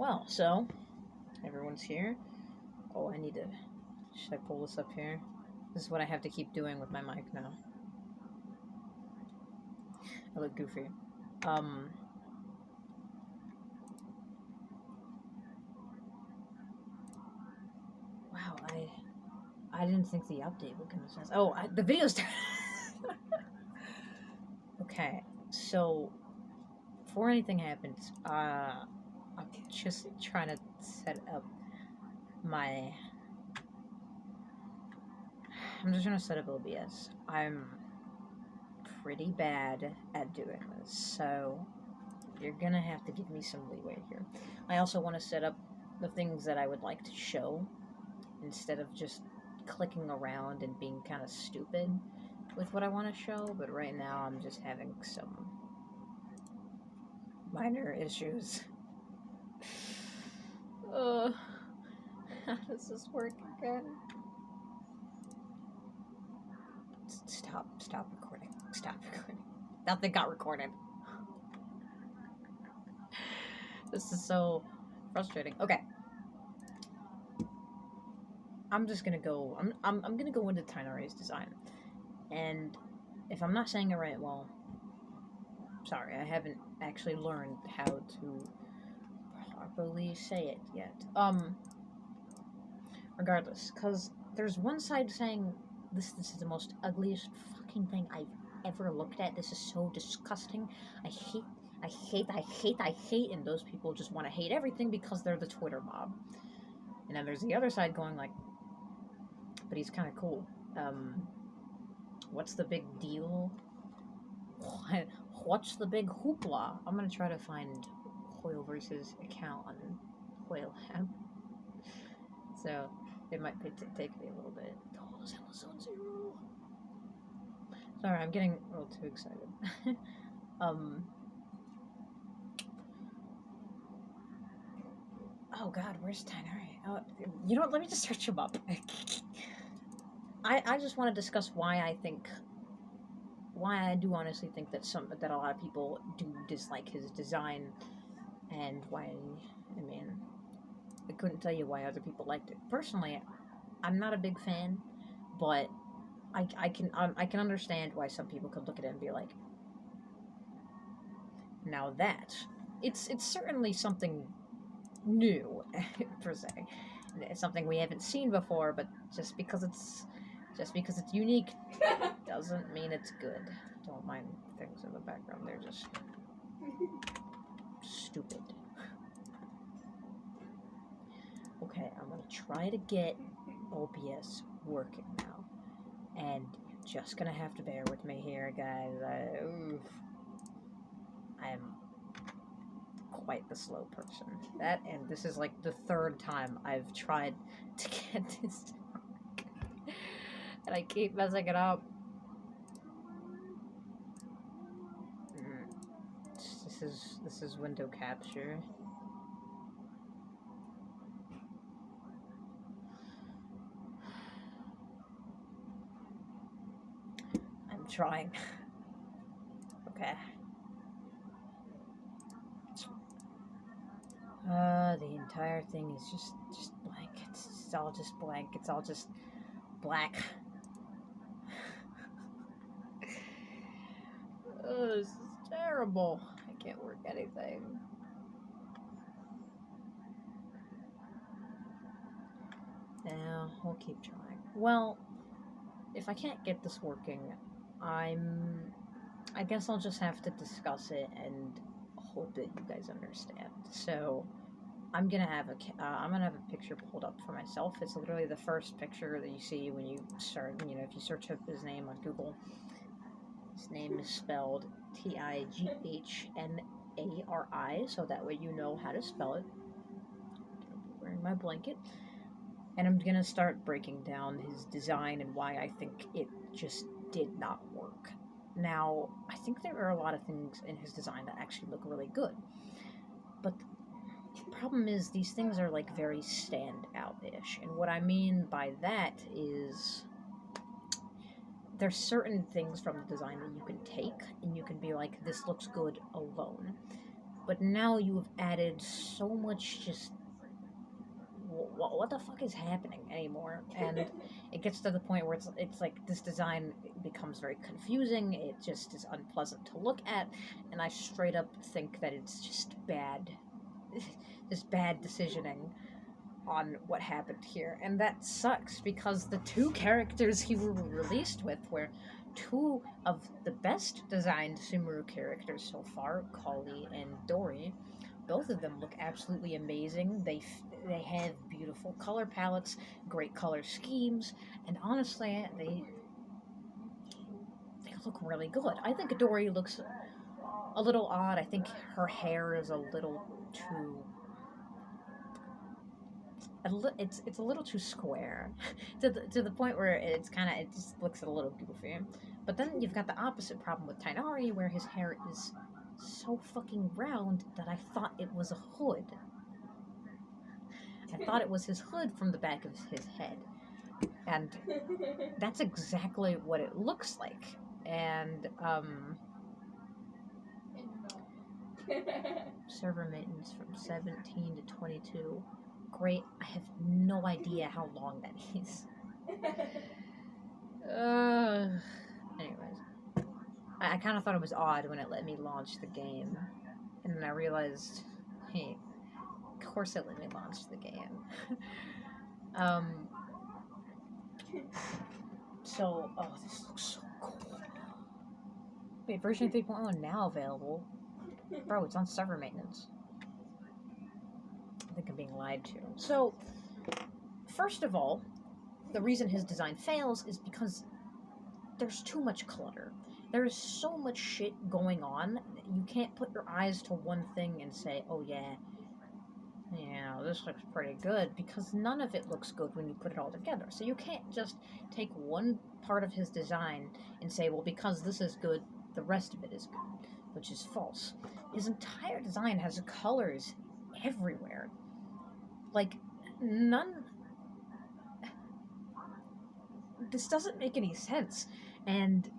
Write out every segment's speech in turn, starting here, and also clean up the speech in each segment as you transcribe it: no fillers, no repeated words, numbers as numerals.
Well, so everyone's here. Oh, should I pull this up here? This is what I have to keep doing with my mic now. I look goofy. Um. Wow, I didn't think the update would come as fast. Oh, the video's. Okay, so before anything happens, I'm just trying to set up my. I'm just trying to set up OBS. I'm pretty bad at doing this, so you're gonna have to give me some leeway here. I also want to set up the things that I would like to show instead of just clicking around and being kind of stupid with what I want to show, but right now I'm just having some minor issues. How does this work again? Stop recording. Stop recording. Nothing got recorded. This is so frustrating. Okay. I'm just gonna go. I'm gonna go into Tignhari's design, and if I'm not saying it right, well, sorry, I haven't actually learned how to properly say it yet. Regardless, because there's one side saying this is the most ugliest fucking thing I've ever looked at. This is so disgusting. I hate, and those people just want to hate everything because they're the Twitter mob. And then there's the other side going like, but he's kind of cool. What's the big deal? What's the big hoopla? I'm gonna try to find Hoyle versus account on Hoyle. So it might take me a little bit. Oh, this episode 0. Sorry, I'm getting a little too excited. Oh God, where's Tignhari? Oh, you know what? Let me just search him up. I just want to discuss why I do honestly think that a lot of people do dislike his design, and why. I mean, I couldn't tell you why other people liked it. Personally, I'm not a big fan, but I can understand why some people could look at it and be like, now that it's certainly something new per se. It's something we haven't seen before, but just because it's unique doesn't mean it's good. Don't mind things in the background, they're just stupid. Okay, I'm gonna try to get OBS working now, and you're just gonna have to bear with me here, guys. I'm quite the slow person. And this is like the third time I've tried to get this to work, and I keep messing it up. This is window capture. I'm trying. Okay. The entire thing is just blank. It's all just blank. It's all just black. Oh, this is terrible. I can't work anything. Now, we'll keep trying. Well, if I can't get this working, I guess I'll just have to discuss it and hope that you guys understand. So, I'm gonna have a picture pulled up for myself. It's literally the first picture that you see when you start, if you search up his name on Google. His name is spelled Tighnari, so that way you know how to spell it. I'm wearing my blanket. And I'm gonna start breaking down his design and why I think it just did not work. Now, I think there are a lot of things in his design that actually look really good. But the problem is these things are like very standout-ish. And what I mean by that is there's certain things from the design that you can take and you can be like, this looks good alone. but now you have added so much just what the fuck is happening anymore? And it gets to the point where it's like this design becomes very confusing. It just is unpleasant to look at, and I straight up think that it's just bad, just bad decisioning on what happened here, and that sucks because the two characters he were released with were two of the best designed Sumeru characters so far, Kali and Dori. Both of them look absolutely amazing. They have beautiful color palettes, great color schemes, and honestly, they look really good. I think Dori looks a little odd. I think her hair is a little too it's a little too square to the point where it just looks a little goofy. But then you've got the opposite problem with Tignhari, where his hair is so fucking round that I thought it was a hood. I thought it was his hood from the back of his head, and that's exactly what it looks like. And server maintenance from 17 to 22. Great. I have no idea how long that is. Anyways, I kind of thought it was odd when it let me launch the game, and then I realized, hey, of course it let me launch the game. So, oh, this looks so cool. Wait, version 3.1 now available. Bro, it's on server maintenance. I think I'm being lied to. So, first of all, the reason his design fails is because there's too much clutter. There is so much shit going on. You can't put your eyes to one thing and say, oh yeah, this looks pretty good, because none of it looks good when you put it all together. So you can't just take one part of his design and say, well, because this is good, the rest of it is good, which is false. His entire design has colors everywhere. Like, none... This doesn't make any sense, and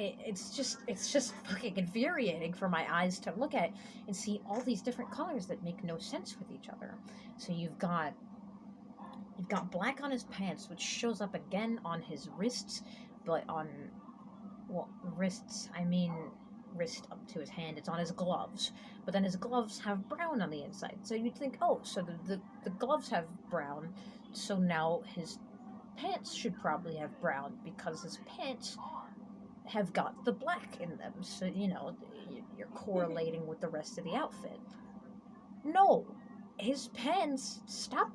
it's just fucking infuriating for my eyes to look at and see all these different colors that make no sense with each other. So you've got black on his pants, which shows up again on his wrists, but on, well, wrists, I mean wrist up to his hand, it's on his gloves, but then his gloves have brown on the inside. So you'd think, oh, so the gloves have brown, so now his pants should probably have brown, because his pants have got the black in them, so you're correlating with the rest of the outfit. No, his pants stop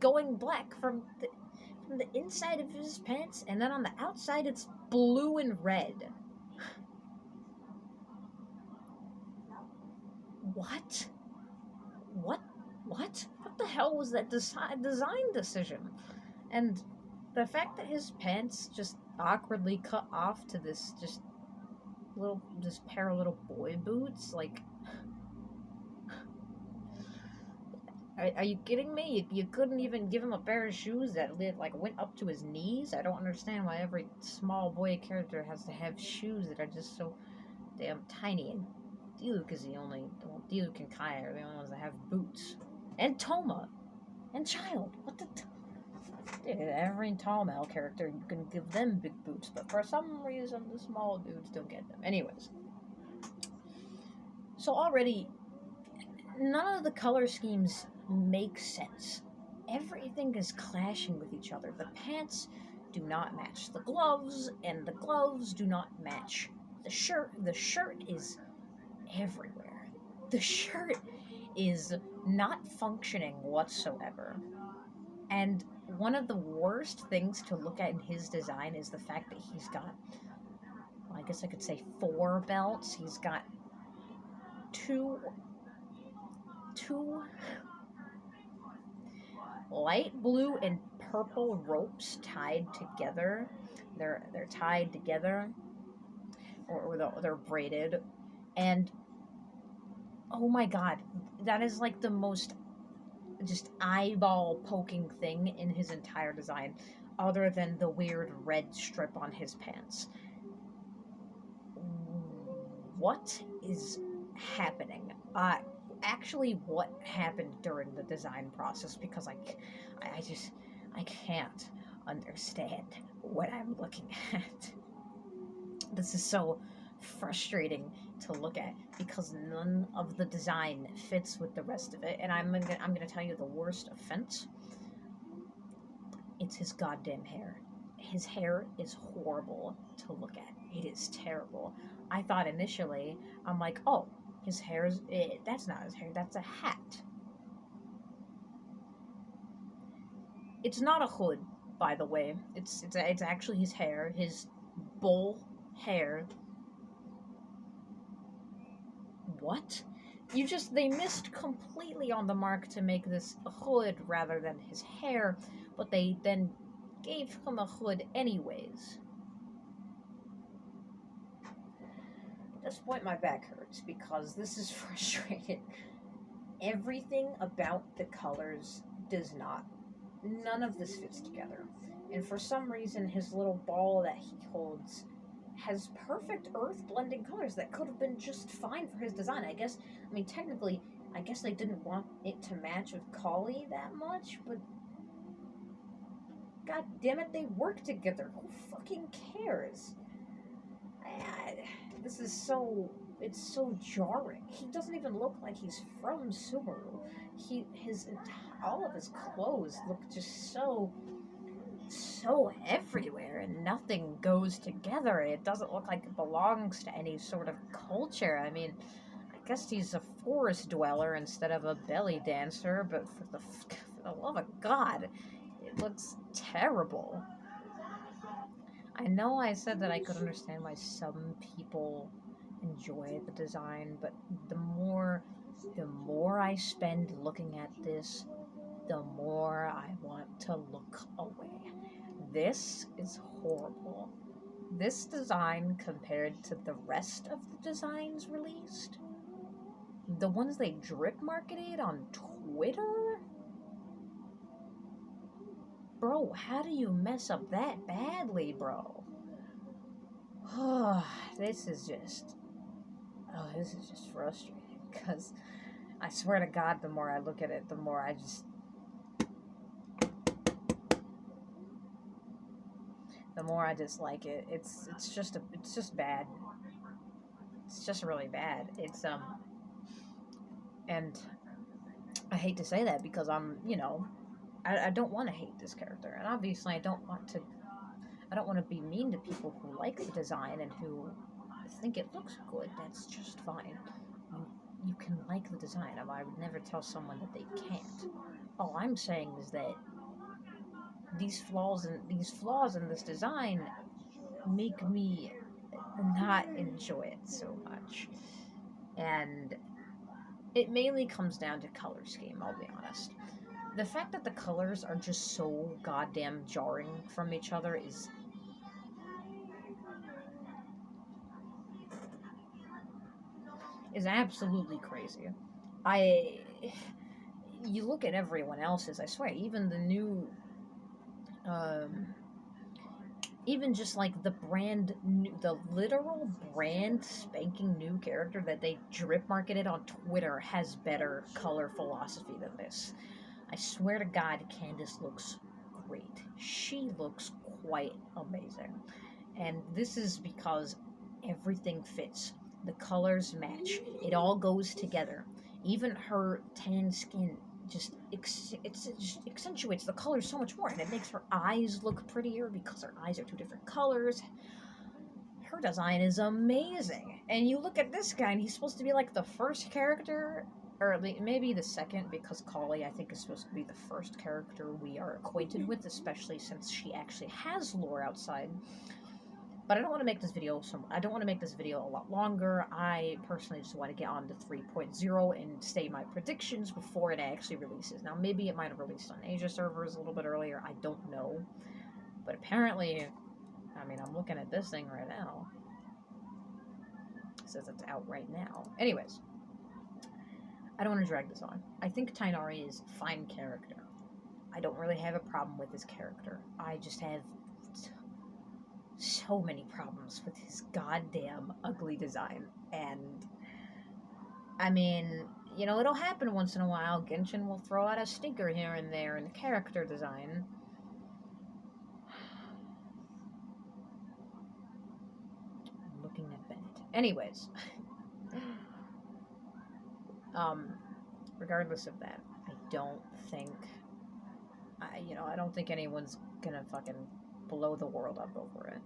going black from the inside of his pants, and then on the outside it's blue and red. What the hell was that design decision? And the fact that his pants just awkwardly cut off to this pair of little boy boots, like, are you kidding me? You couldn't even give him a pair of shoes that went up to his knees? I don't understand why every small boy character has to have shoes that are just so damn tiny. And Diluc is Diluc and Kai are the only ones that have boots. And Toma. And Child. What the... Dude, every tall male character, you can give them big boots, but for some reason, the small dudes don't get them. Anyways. So already, none of the color schemes make sense. Everything is clashing with each other. The pants do not match the gloves, and the gloves do not match the shirt. The shirt is everywhere. The shirt is not functioning whatsoever. And one of the worst things to look at in his design is the fact that he's got, well, I guess I could say 4 belts. He's got two light blue and purple ropes tied together. They're tied together, or they're braided, and oh my god, that is like the most just eyeball poking thing in his entire design, other than the weird red strip on his pants. What is happening? Uh, actually, what happened during the design process, because I can't understand what I'm looking at. This is so frustrating to look at because none of the design fits with the rest of it. And I'm gonna tell you the worst offense. It's his goddamn hair. His hair is horrible to look at. It is terrible. I thought initially, I'm like, oh, his hair's that's not his hair. That's a hat. It's not a hood, by the way. It's actually his hair. His bowl hair. What? They missed completely on the mark to make this a hood rather than his hair, but they then gave him a hood anyways. At this point, my back hurts because this is frustrating. Everything about the colors does not. None of this fits together. And for some reason, his little ball that he holds has perfect earth blending colors that could have been just fine for his design. I mean, technically, I guess they didn't want it to match with Kali that much, but god damn it, they work together. Who fucking cares? This is so, it's so jarring. He doesn't even look like he's from Sumeru. All of his clothes look just so everywhere, and nothing goes together. It doesn't look like it belongs to any sort of culture. I mean, I guess he's a forest dweller instead of a belly dancer, but for the love of God, it looks terrible. I know I said that I could understand why some people enjoy the design, but the more I spend looking at this, the more I want to look away. This is horrible. This design compared to the rest of the designs released, the ones they drip marketed on Twitter? Bro, how do you mess up that badly, bro? This is just frustrating, because I swear to God, the more I look at it, the more I dislike it. It's just bad. It's just really bad. And I hate to say that because I don't want to hate this character, and obviously I don't want to be mean to people who like the design and who think it looks good. That's just fine. You can like the design. I would never tell someone that they can't. All I'm saying is that these flaws in this design make me not enjoy it so much. And it mainly comes down to color scheme, I'll be honest. The fact that the colors are just so goddamn jarring from each other is absolutely crazy. You look at everyone else's, I swear, even the new even just like the literal brand spanking new character that they drip marketed on Twitter has better color philosophy than this. I swear to God, Candace looks great. She looks quite amazing. And this is because everything fits. The colors match. It all goes together. Even her tan skin it just accentuates the colors so much more, and it makes her eyes look prettier because her eyes are two different colors. Her design is amazing. And you look at this guy, and he's supposed to be like the first character, or maybe the second, because Kali, I think, is supposed to be the first character we are acquainted with, especially since she actually has lore outside. But I don't want to make this video a lot longer. I personally just want to get on to 3.0 and say my predictions before it actually releases. Now, maybe it might have released on Asia servers a little bit earlier. I don't know. But apparently, I mean, I'm looking at this thing right now. It says it's out right now. Anyways, I don't want to drag this on. I think Tignhari is a fine character. I don't really have a problem with his character. I just have so many problems with his goddamn ugly design, and I mean, it'll happen once in a while. Genshin will throw out a stinker here and there in the character design. I'm looking at Bennett. Anyways, um, regardless of that, I don't think, I don't think anyone's gonna fucking blow the world up over it.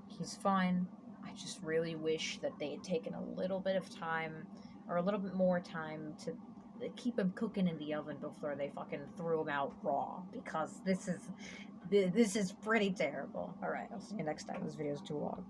He's fine. I just really wish that they had taken a little bit of time, or a little bit more time to keep him cooking in the oven before they fucking threw him out raw, because this is pretty terrible. All right, I'll see you next time. This video is too long.